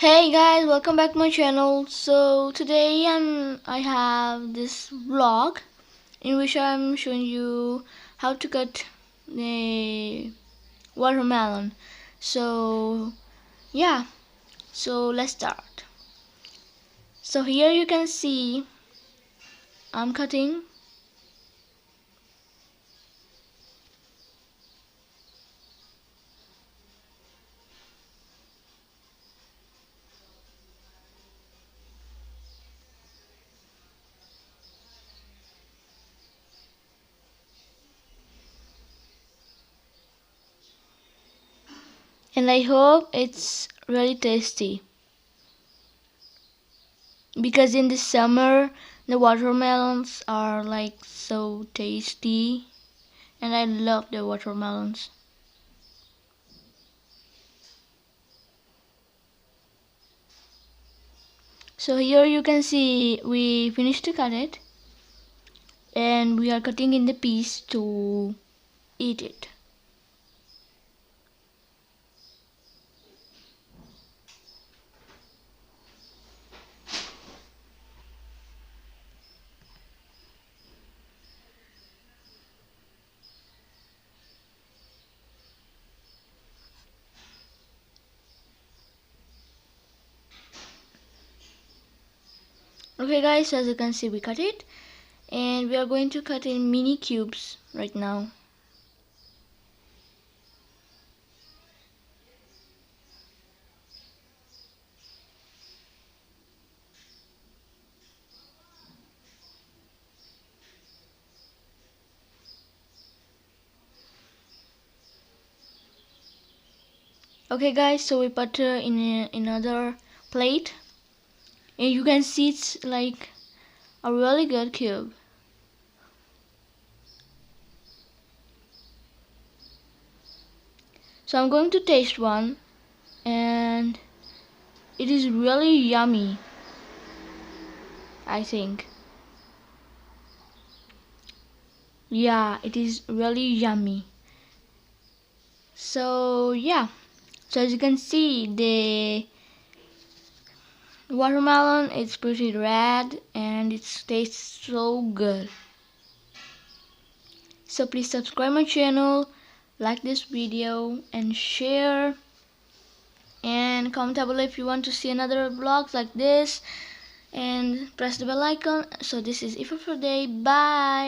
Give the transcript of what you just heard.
Hey guys, welcome back to my channel. So today I have this vlog in which I'm showing you how to cut the watermelon. So yeah, so let's start. So here you can see I'm cutting. And I hope it's really tasty, because in the summer the watermelons are like so tasty and I love the watermelons. So here you can see we finished to cut it and we are cutting in the piece to eat it. Okay guys, so as you can see we cut it and we are going to cut in mini cubes right now. Okay guys, so we put in another plate and you can see it's like a really good cube. So I'm going to taste one and it is really yummy, I think. Yeah, it is really yummy. So yeah, so as you can see the watermelon is pretty red and it tastes so good. So please subscribe my channel, like this video and share, and comment down below if you want to see another vlogs like this, and press the bell icon. So this is it for today. Bye.